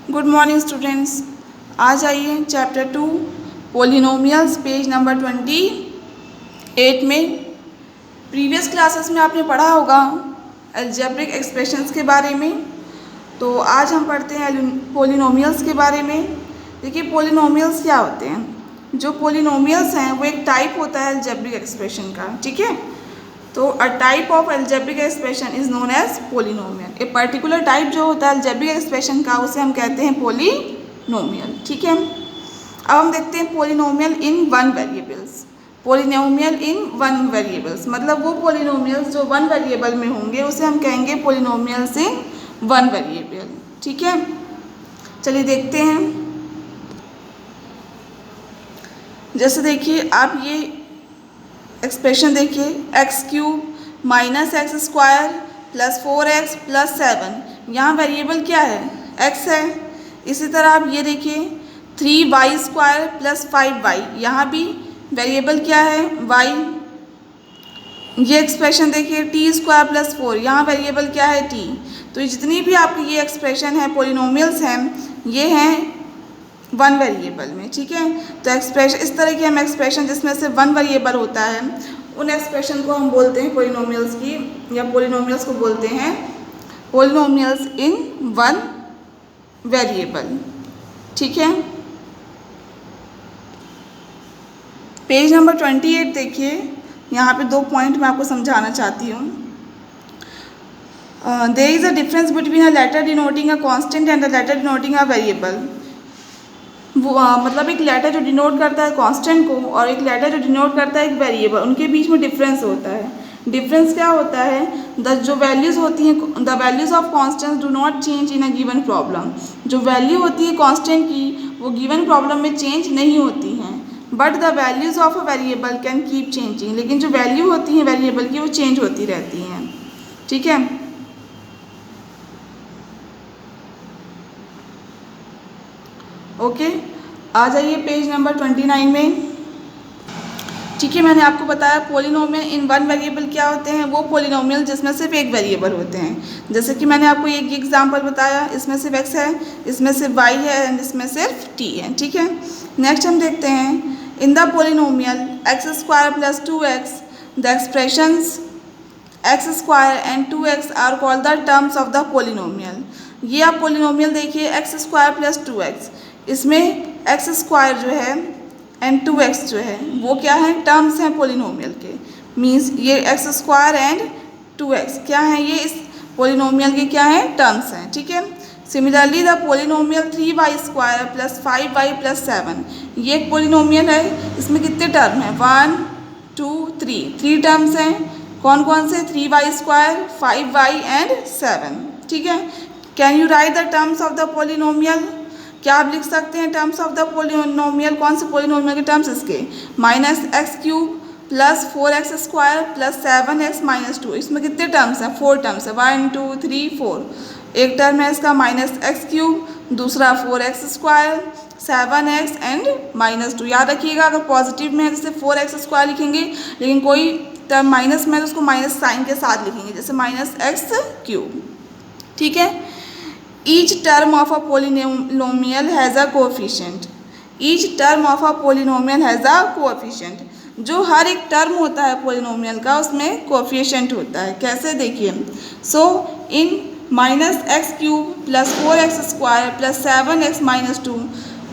Good morning students. आज आइए chapter 2 polynomials page number 28 में। प्रीवियस क्लासेस में आपने पढ़ा होगा अलजेब्रिक एक्सप्रेशंस के बारे में, तो आज हम पढ़ते हैं पोलिनोमियल्स के बारे में। देखिए पोलिनोमियल्स क्या होते हैं। जो पोलिनोमियल्स हैं वो एक टाइप होता है अलजेब्रिक एक्सप्रेशन का, ठीक है। तो a type of algebraic expression is known as polynomial. A particular type जो होता है अलजेब्रिक एक्सप्रेशन का उसे हम कहते हैं पोलिनोमियल, ठीक है। अब हम देखते हैं polynomial in one variables. Polynomial in one variables मतलब वो पोलिनोमियल्स जो वन वेरिएबल में होंगे उसे हम कहेंगे पोलिनोमियल्स इन वन वेरिएबल, ठीक है। चलिए देखते हैं। जैसे देखिए आप ये एक्सप्रेशन देखिए, x cube minus x square plus 4x plus 7। यहाँ वेरिएबल क्या है? x है। इसी तरह आप ये देखिए 3y स्क्वायर प्लस 5y, यहाँ भी वेरिएबल क्या है? y। ये एक्सप्रेशन देखिए t स्क्वायर प्लस 4, यहाँ वेरिएबल क्या है? t। तो जितनी भी आपकी ये एक्सप्रेशन है पोलिनोमियल्स हैं, ये हैं वन वेरिएबल में, ठीक है। तो एक्सप्रेशन इस तरह की हम एक्सप्रेशन जिसमें से वन वेरिएबल होता है उन एक्सप्रेशन को हम बोलते हैं पोलिनोमियल्स की, या पोलिनोमियल्स को बोलते हैं पोलिनोमियल्स इन वन वेरिएबल, ठीक है। पेज नंबर 28 देखिए, यहाँ पे 2 पॉइंट मैं आपको समझाना चाहती हूँ। There is a difference between a letter denoting a constant and a letter denoting a variable. वो मतलब एक लेटर जो डिनोट करता है कांस्टेंट को और एक लेटर जो डिनोट करता है एक वेरिएबल, उनके बीच में डिफरेंस होता है। डिफरेंस क्या होता है? जो वैल्यूज़ होती हैं, the values of constants do not change in a given problem. जो वैल्यू होती है कांस्टेंट की वो गिवन प्रॉब्लम में चेंज नहीं होती हैं, but the values of a variable can keep changing. लेकिन जो वैल्यू होती हैं वेरिएबल की वो चेंज होती रहती हैं, ठीक है। ओके, आ जाइए पेज नंबर 29 में, ठीक है। मैंने आपको बताया पोलिनोमियल इन वन वेरिएबल क्या होते हैं। वो पोलिनोमियल जिसमें सिर्फ एक वेरिएबल होते हैं। जैसे कि मैंने आपको एक एग्जांपल बताया, इसमें सिर्फ x है, इसमें सिर्फ y है एंड इसमें सिर्फ t है, ठीक है। नेक्स्ट हम देखते हैं, in the polynomial x square plus 2x the expressions x square and 2x are called the terms of the polynomial. ये आप पोलिनोमियल देखिए एक्स स्क्वायर प्लस 2x, इसमें एक्स स्क्वायर जो है एंड 2x जो है वो क्या है? टर्म्स हैं पोलिनोमियल के। मीन्स ये एक्स स्क्वायर एंड 2x क्या है? ये इस पोलिनोमियल के क्या हैं? टर्म्स हैं, ठीक है। Similarly the polynomial 3y square plus 5y plus 7, ये एक पोलिनोमियल है। इसमें कितने टर्म हैं? 1 2 3 टर्म्स हैं। कौन कौन से? 3y स्क्वायर, 5y एंड 7, ठीक है। Can you right the terms of the polynomial? क्या आप लिख सकते हैं टर्म्स ऑफ द पोलिनोमियल? कौन से पोलिनोमियल के टर्म्स इसके? Minus x cube plus 4x square plus 7x minus 2। इसमें कितने टर्म्स हैं? 4 टर्म्स है, 1 2 3 4। एक टर्म है इसका माइनस एक्स क्यूब, दूसरा 4x square, 7x and minus 2। याद रखिएगा अगर पॉजिटिव में है जैसे 4x स्क्वायर लिखेंगे, लेकिन कोई टर्म माइनस में है तो उसको माइनस साइन के साथ लिखेंगे, जैसे माइनस एक्स क्यूब, ठीक है। Each term of a polynomial has a coefficient. Each term of a polynomial has a coefficient. जो हर एक टर्म होता है पोलिनोमियल का उसमें कोफिशिएंट होता है। कैसे? देखिए, so in minus x cube plus 4x square plus 7x minus 2,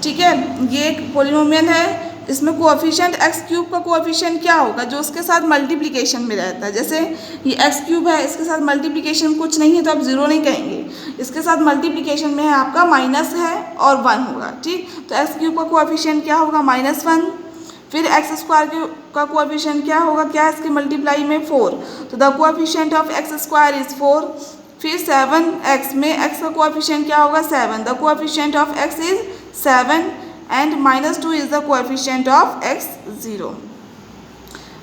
ठीक है, ये एक पोलिनोमियल है। इसमें कोएफिशिएंट एक्स क्यूब का कोएफिशिएंट क्या होगा? जो उसके साथ मल्टीप्लिकेशन में रहता है। जैसे ये एक्स क्यूब है, इसके साथ मल्टीप्लिकेशन कुछ नहीं है तो आप ज़ीरो नहीं कहेंगे, इसके साथ मल्टीप्लिकेशन में है आपका माइनस है और 1 होगा, ठीक। तो एक्स क्यूब का कोएफिशिएंट क्या होगा? -1। फिर एक्स स्क्वायर का कोएफिशिएंट क्या होगा? क्या है इसके मल्टीप्लाई में? 4। तो the coefficient of x square is 4। फिर 7x में एक्स का कोएफिशिएंट क्या होगा? 7। The coefficient of x is 7 and -2 is the coefficient of x 0।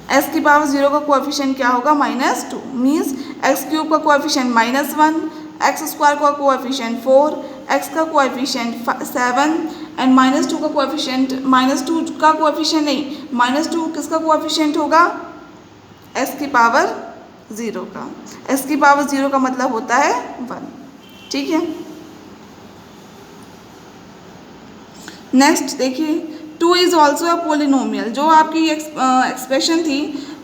x की पावर 0 का कोएफिशिएंट क्या होगा? -2। मीन्स एक्स क्यूब का कोएफिशिएंट -1, एक्स स्क्वायर का कोएफिशिएंट 4, x का कोएफिशिएंट 7 एंड -2 का कोएफिशिएंट, -2 का कोएफिशिएंट नहीं, -2 किसका कोएफिशिएंट होगा? x की पावर 0 का। x की पावर 0 का मतलब होता है 1, ठीक है। नेक्स्ट देखिए, 2 इज़ ऑल्सो अ पोलिनोमियल। जो आपकी एक्सप्रेशन थी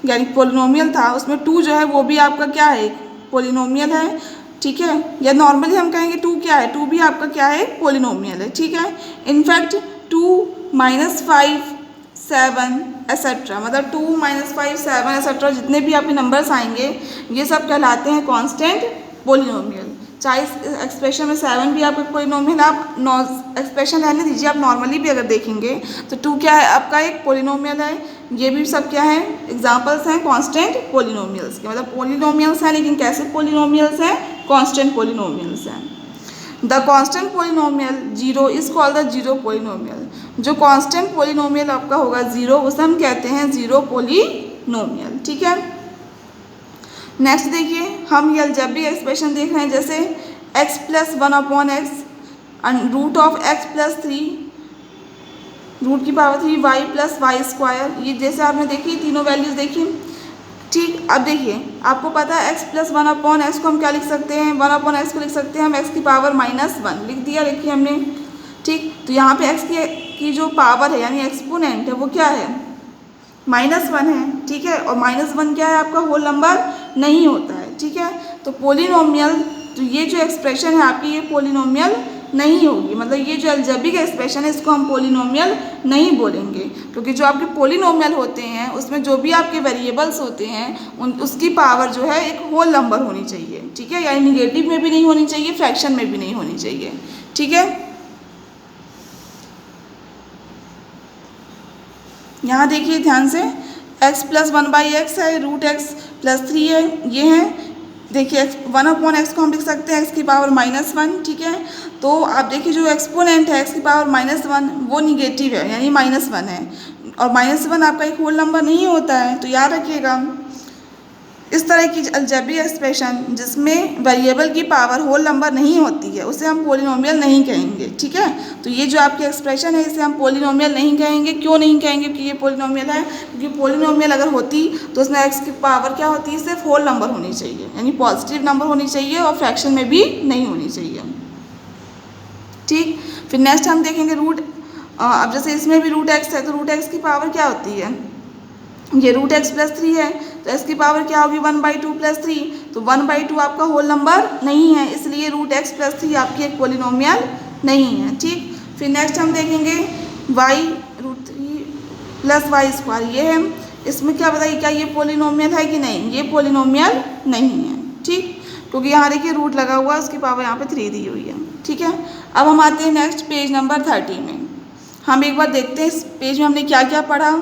यानी पोलिनोमियल था, उसमें 2 जो है वो भी आपका क्या है, पोलिनोमियल है, ठीक है। या नॉर्मली हम कहेंगे 2 क्या है, 2 भी आपका क्या है, पोलिनोमियल है, ठीक है। इनफैक्ट 2 -5 7 एसेट्रा, मतलब 2 -5 7 एसेट्रा जितने भी आपके नंबर्स आएंगे ये सब कहलाते हैं कांस्टेंट पोलिनोमियल। चाहे इस एक्सप्रेशन में 7 भी आपका पोलिनोमियल, आप एक्सप्रेशन रहने दीजिए, आप नॉर्मली भी अगर देखेंगे तो 2 क्या है, आपका एक पोलिनोमियल है। ये भी सब क्या है, एग्जाम्पल्स हैं कांस्टेंट पोलिनोमियल्स के, मतलब पोलिनोमियल्स हैं लेकिन कैसे पोलिनोमियल्स हैं, कांस्टेंट पोलिनोमियल्स हैं। The constant polynomial 0 is called the zero polynomial. जो कांस्टेंट पोलिनोमियल आपका होगा 0, उसे हम कहते हैं जीरो पोलिनोमियल, ठीक है। नेक्स्ट देखिए, हम ये अलजेब्रिक एक्सप्रेशन देख रहे हैं, जैसे x + 1/x root of x + 3 root की पावर 3 y + y²। ये जैसे आपने देखी तीनों वैल्यूज देखी, ठीक। अब देखिए, आपको पता है x + 1/x को हम क्या लिख सकते हैं, 1/x को लिख सकते हैं हम x की पावर -1 लिख दिया, लिखिए हमने, ठीक। तो यहाँ पे x की जो पावर है यानी एक्सपोनेंट है वो क्या है, -1 है, ठीक है। और -1 क्या है, आपका होल नंबर नहीं होता है, ठीक है। तो पोलिनोमियल, तो ये जो एक्सप्रेशन है आपकी, ये पोलिनोमियल नहीं होगी, मतलब ये जो अलजेब्रिक एक्सप्रेशन है इसको हम पोलिनोमियल नहीं बोलेंगे, क्योंकि जो आपके पोलिनोमियल होते हैं उसमें जो भी आपके वेरिएबल्स होते हैं उसकी पावर जो है एक होल नंबर होनी चाहिए, ठीक है। यानी निगेटिव में भी नहीं होनी चाहिए, फ्रैक्शन में भी नहीं होनी चाहिए, ठीक है। यहाँ देखिए ध्यान से, x + 1/x है, रूट x + 3 है, ये है। देखिए 1/x को हम लिख सकते हैं x की पावर -1, ठीक है। तो आप देखिए जो एक्सपोनेंट है x की पावर -1 वो निगेटिव है यानी -1 है, और -1 आपका एक होल नंबर नहीं होता है, तो याद रखिएगा। इस तरह की अलजेब्रिक एक्सप्रेशन जिसमें वेरिएबल की पावर होल नंबर नहीं होती है उसे हम पोलिनोमियल नहीं कहेंगे, ठीक है। तो ये जो आपकी एक्सप्रेशन है इसे हम पोलिनोमियल नहीं कहेंगे। क्यों नहीं कहेंगे कि ये पोलिनोमियल है, क्योंकि पोलिनोमियल अगर होती तो उसमें x की पावर क्या होती है, सिर्फ होल नंबर होनी चाहिए यानी पॉजिटिव नंबर होनी चाहिए और फ्रैक्शन में भी नहीं होनी चाहिए, ठीक। फिर नेक्स्ट हम देखेंगे रूट, अब जैसे इसमें भी रूट x है तो रूट x की पावर क्या होती है, ये रूट x + 3 है, तो x की पावर क्या होगी 1/2 + 3, तो 1/2 आपका होल नंबर नहीं है, इसलिए रूट x + 3 आपकी एक पोलिनोमियल नहीं है, ठीक। फिर नेक्स्ट हम देखेंगे y √3 + y², ये है। इसमें क्या बताइए, क्या ये पोलिनोमियल है कि नहीं, ये पोलिनोमियल नहीं है, ठीक, क्योंकि यहाँ देखिए रूट लगा हुआ है, उसकी पावर यहाँ पे 3 दी हुई है, ठीक है। अब हम आते हैं नेक्स्ट पेज नंबर 30 में। हम एक बार देखते हैं इस पेज में हमने क्या क्या पढ़ा।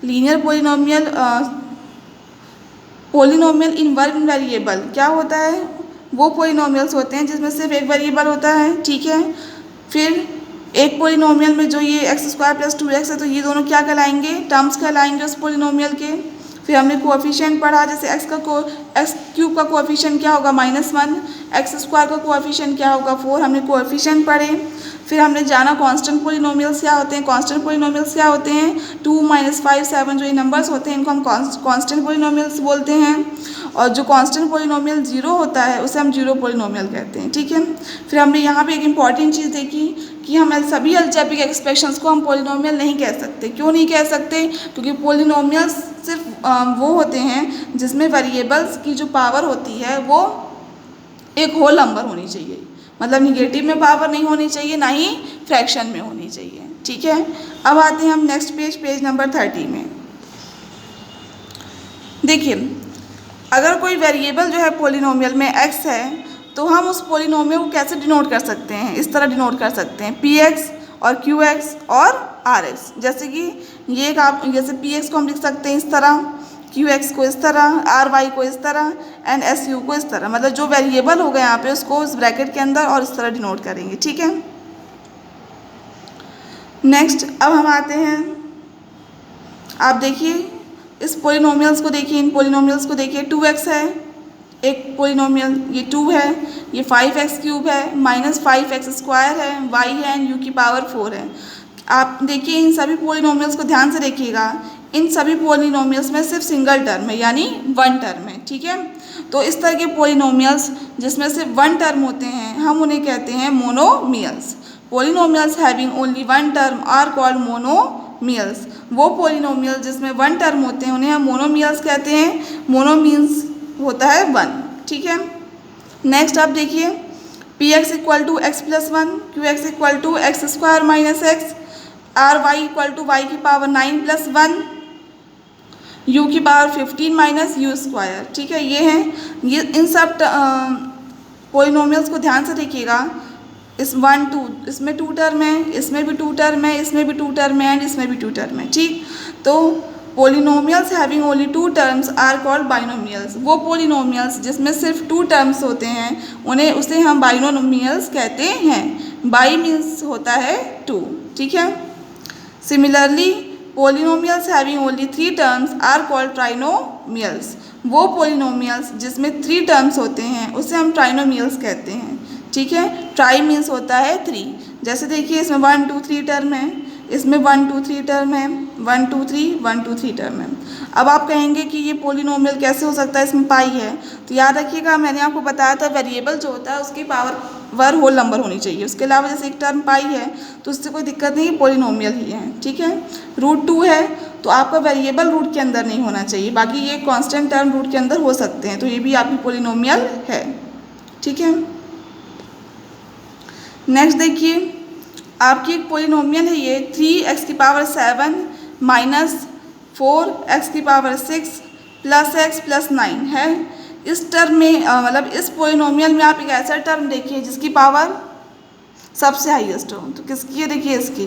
Linear polynomial, polynomial in one variable क्या होता है, वो पोलिनोमियल्स होते हैं जिसमें सिर्फ एक वेरिएबल होता है, ठीक है। फिर एक पोलिनोमियल में जो ये x² + 2x है, तो ये दोनों क्या कहलाएंगे, टर्म्स कहलाएंगे उस पोलिनोमियल के। फिर हमने कोएफिशिएंट पढ़ा, जैसे x³ का कोएफिशिएंट क्या होगा -1, x² का कोएफिशिएंट क्या होगा 4, हमने कोएफिशिएंट पढ़े। फिर हमने जाना कांस्टेंट पोलिनोमियल्स क्या होते हैं, कांस्टेंट पोलिनोमियल्स क्या होते हैं, 2 -5 7 जो ये नंबर्स होते हैं इनको हम कांस्टेंट पोलिनोमियल्स बोलते हैं, और जो कांस्टेंट पोलिनोमियल 0 होता है उसे हम जीरो पोलिनोमियल कहते हैं, ठीक है। फिर हमने यहाँ पे एक इंपॉर्टेंट चीज़ देखी कि हम सभी अलजेब्रिक एक्सप्रेशंस को हम पोलिनोमियल नहीं कह सकते। क्यों नहीं कह सकते, क्योंकि पोलिनोमियल्स सिर्फ वो होते हैं जिसमें वेरिएबल्स की जो पावर होती है वो एक होल नंबर होनी चाहिए, मतलब निगेटिव में पावर नहीं होनी चाहिए, ना ही फ्रैक्शन में होनी चाहिए, ठीक है। अब आते हैं हम नेक्स्ट पेज नंबर 30 में। देखिए अगर कोई वेरिएबल जो है पोलिनोमियल में x है तो हम उस पोलिनोमियल को कैसे डिनोट कर सकते हैं, इस तरह डिनोट कर सकते हैं px और qx और rx। जैसे कि ये एक आप जैसे px को हम लिख सकते हैं इस तरह, qx को इस तरह, ry को इस तरह एंड su को इस तरह, मतलब जो वेरिएबल होगा यहाँ पे उसको उस ब्रैकेट के अंदर और इस तरह डिनोट करेंगे, ठीक है। नेक्स्ट अब हम आते हैं, आप देखिए इस पोलिनोमियल्स को देखिए, इन पोलिनोमियल्स को देखिए, 2x है एक पोलिनोमियल, ये 2 है, ये 5x³ है, -5x² है, y है एंड u की पावर 4 है। आप देखिए इन सभी पोलिनोमियल्स को ध्यान से देखिएगा, इन सभी पोलिनोमियल्स में सिर्फ सिंगल टर्म है यानी 1 टर्म है, ठीक है। तो इस तरह के पोलिनोमियल्स जिसमें सिर्फ 1 टर्म होते हैं हम उन्हें कहते हैं monomials. Polynomials having only one term are called monomials. वो पोलिनोमियल जिसमें वन टर्म होते हैं उन्हें हम मोनोमियल्स कहते हैं। मोनो मीन्स होता है वन, ठीक है। नेक्स्ट आप देखिए, P x equal to x plus one, Q x equal to x square minus x, R y equal to y की पावर 9 प्लस 1, यू की पावर 15 माइनस यू स्क्वायर, ठीक है। ये हैं, ये इन सब पोलिनोमियल्स को ध्यान से देखिएगा। इस 1 2 इसमें 2 टर्म है, इसमें भी 2 टर्म है, इसमें भी 2 टर्म है एंड इसमें भी 2 टर्म है, ठीक। तो polynomials having only 2 terms are called binomials. वो पोलिनोमियल्स जिसमें सिर्फ 2 टर्म्स होते हैं उसे हम बाइनोमियल्स कहते हैं। बाई मीन्स होता है 2, ठीक है। Similarly polynomials having only 3 terms are called trinomials. वो पोलिनोमियल्स जिसमें 3 टर्म्स होते हैं उसे हम ट्राइनोमियल्स कहते हैं, ठीक है। ट्राई मीन्स होता है 3। जैसे देखिए इसमें 1 2 3 टर्म है, इसमें 1 2 3 टर्म है, 1 2 3 1 2 3 टर्म है। अब आप कहेंगे कि ये पोलिनोमियल कैसे हो सकता है, इसमें पाई है। तो याद रखिएगा, मैंने आपको बताया था वेरिएबल जो होता है उसकी पावर होल नंबर होनी चाहिए। उसके अलावा जैसे एक टर्म पाई है तो उससे कोई दिक्कत नहीं, पोलिनोमियल ही है, ठीक है। रूट 2 है तो आपका वेरिएबल रूट के अंदर नहीं होना चाहिए, बाकी ये कांस्टेंट टर्म रूट के अंदर हो सकते हैं, तो ये भी आपकी पोलिनोमियल है, ठीक है। नेक्स्ट देखिए, आपकी एक पोलिनोमियल है ये 3x की पावर 7 माइनस 4x की पावर 6 प्लस x प्लस 9 है। इस टर्म में मतलब इस पोलिनोमियल में आप एक ऐसा टर्म देखिए जिसकी पावर सबसे हाईएस्ट हो। तो किसकी है, देखिए इसकी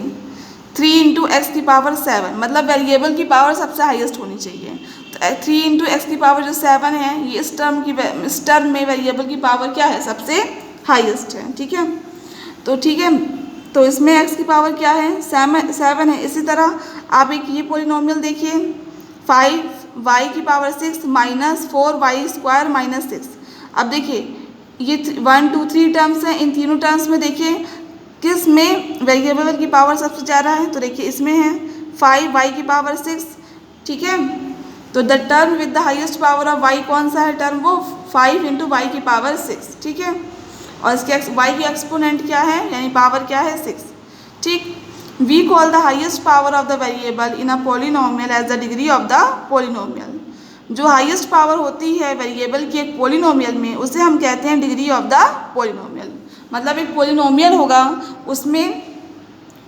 3 इंटू एक्स की पावर 7, मतलब वेरिएबल की पावर सबसे हाईएस्ट होनी चाहिए। तो 3 इंटू एक्स की पावर जो 7 है, ये इस टर्म में वेरिएबल की पावर क्या है, सबसे हाईएस्ट है, ठीक है। तो ठीक है, तो इसमें x की पावर क्या है, 7 है। इसी तरह आप एक ये पोलिनोमियल देखिए 5y की power 6 minus 4y square minus 6। अब देखिए ये 1 2 3 टर्म्स हैं, इन तीनों टर्म्स में देखिए किस में वेरिएबल की पावर सबसे ज़्यादा है, तो देखिए इसमें है 5y की पावर 6, ठीक है। तो the term with the highest power of y कौन सा है टर्म, वो 5 इंटू वाई की पावर 6, ठीक है। और इसके y की एक्सपोनेंट क्या है, यानी पावर क्या है 6, ठीक। We call the highest power of the variable in a polynomial as the degree of the polynomial. जो हाईएस्ट पावर होती है वेरिएबल की एक पोलिनोमियल में उसे हम कहते हैं डिग्री ऑफ द पोलिनोमियल। मतलब एक पोलिनोमियल होगा उसमें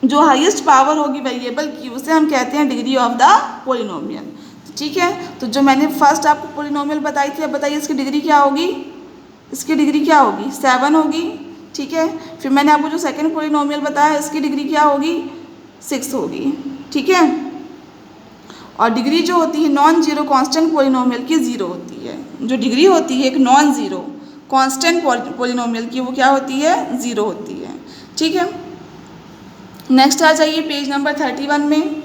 जो हाईएस्ट पावर होगी वेरिएबल की उसे हम कहते हैं डिग्री ऑफ द पोलिनोमियल, ठीक है। तो जो मैंने फर्स्ट आपको पोलिनोमियल बताई थी, अब बताइए इसकी डिग्री क्या होगी, इसकी डिग्री क्या होगी 7 होगी, ठीक है। फिर मैंने आपको जो सेकंड पोलिनोमियल बताया इसकी डिग्री क्या होगी 6 होगी, ठीक है। और डिग्री जो होती है नॉन जीरो कांस्टेंट पोलिनोमियल की 0 होती है। जो डिग्री होती है एक नॉन जीरो कांस्टेंट पोलिनोमियल की वो क्या होती है 0 होती है, ठीक है। नेक्स्ट आ जाइए पेज नंबर 31 में।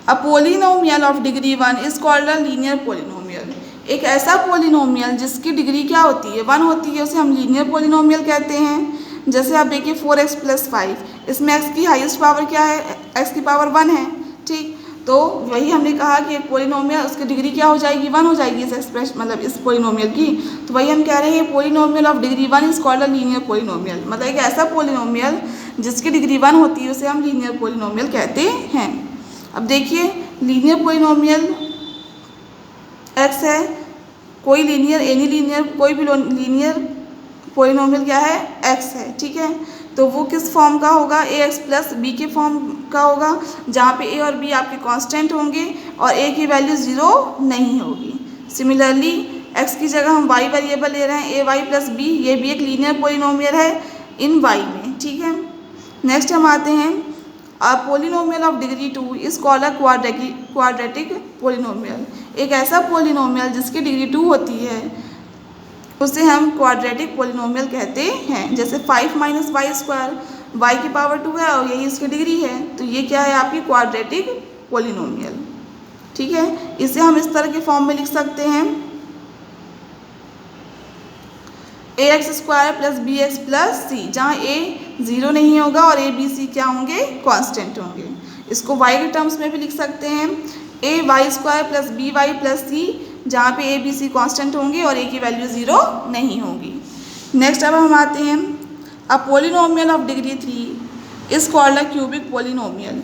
A polynomial of degree 1 is called a linear polynomial. एक ऐसा पोलिनोमियल जिसकी डिग्री क्या होती है 1 होती है उसे हम लीनियर पोलिनोमियल कहते हैं। जैसे आप देखिए 4x प्लस 5, इसमें x की हाईएस्ट पावर क्या है, x की पावर 1 है, ठीक। तो वही हमने कहा कि एक पोलिनोमियल उसकी डिग्री क्या हो जाएगी 1 हो जाएगी इस एक्सप्रेशन मतलब इस पोलिनोमियल की। तो वही हम कह रहे हैं polynomial of degree 1 is called a linear polynomial. मतलब एक ऐसा पोलिनोमियल जिसकी डिग्री 1 होती है उसे हम लीनियर पोलिनोमियल कहते हैं। अब देखिए लीनियर पोलिनोमियल x है, कोई लीनियर एनी लीनियर कोई भी लीनियर पोलिनोमियल क्या है x है, ठीक है। तो वो किस फॉर्म का होगा, ax प्लस b के फॉर्म का होगा, जहाँ पे a और b आपके कांस्टेंट होंगे और a की वैल्यू 0 नहीं होगी। सिमिलरली x की जगह हम y वेरिएबल ले रहे हैं ay प्लस b, ये भी एक लीनियर पोलिनोमियल है इन y में, ठीक है। नेक्स्ट हम आते हैं a polynomial of degree 2 is called a quadratic polynomial. एक ऐसा पोलिनोमियल जिसकी डिग्री 2 होती है उसे हम क्वाड्रेटिक पोलिनोमियल कहते हैं। जैसे 5 माइनस वाई स्क्वायर, वाई की पावर 2 है और यही इसकी डिग्री है, तो ये क्या है आपकी क्वाड्रेटिक पोलिनोमियल, ठीक है। इसे हम इस तरह के फॉर्म में लिख सकते हैं ax square plus b x plus c, जहाँ a 0 नहीं होगा और a b c क्या होंगे कांस्टेंट होंगे। इसको y के टर्म्स में भी लिख सकते हैं a y square plus b y plus c, जहाँ पे a b c कांस्टेंट होंगे और a की वैल्यू 0 नहीं होगी। नेक्स्ट अब हम आते हैं a polynomial of degree 3 is called a cubic polynomial.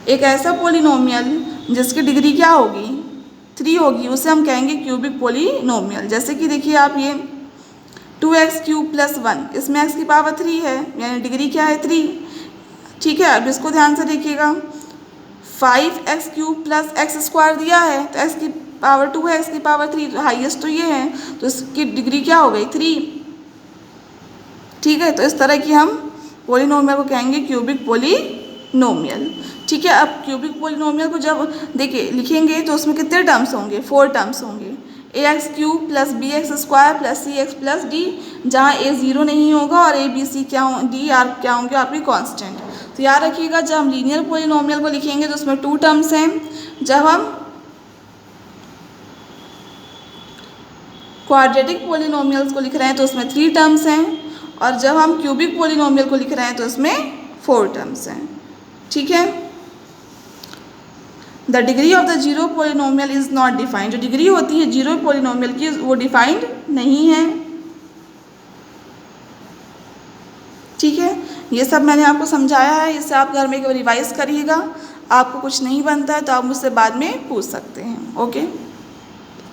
एक ऐसा पोलिनोमियल जिसकी डिग्री क्या होगी, 3 होगी, उसे हम कहेंगे क्यूबिक पोलिनोमियल। जैसे कि देखिए आप ये 2x³ + 1, इसमें x की पावर 3 है, यानी डिग्री क्या है 3। ठीक है, अब इसको ध्यान से देखिएगा, 5x³ + x² दिया है तो x की पावर 2 है, x की पावर 3, हाईएस्ट तो ये है, तो इसकी डिग्री क्या हो गई 3। ठीक है, तो इस तरह की हम पोलिनोमियल को कहेंगे क्यूबिक पोलिनोमियल। ठीक है, अब क्यूबिक पोलिनोमियल को जब देखिए लिखेंगे तो उसमें कितने टर्म्स होंगे, 4 टर्म्स होंगे, ax³ + bx² + cx + d, जहाँ a 0 नहीं होगा और a b c क्या हो, d r क्या होंगे आपके कांस्टेंट। तो याद रखिएगा जब हम लीनियर पोलिनोमियल को लिखेंगे तो उसमें 2 टर्म्स हैं, जब हम क्वाड्रेटिक पोलिनोमियल्स को लिख रहे हैं तो उसमें 3 टर्म्स हैं, और जब हम क्यूबिक पोलिनोमियल को लिख रहे हैं तो उसमें 4 टर्म्स हैं। ठीक है, the degree of the zero polynomial is not defined. जो डिग्री होती है जीरो पोलिनोमियल की वो डिफाइंड नहीं है। ठीक है, ये सब मैंने आपको समझाया है, इससे आप घर में एक रिवाइज करिएगा। आपको कुछ नहीं बनता है तो आप मुझसे बाद में पूछ सकते हैं। ओके।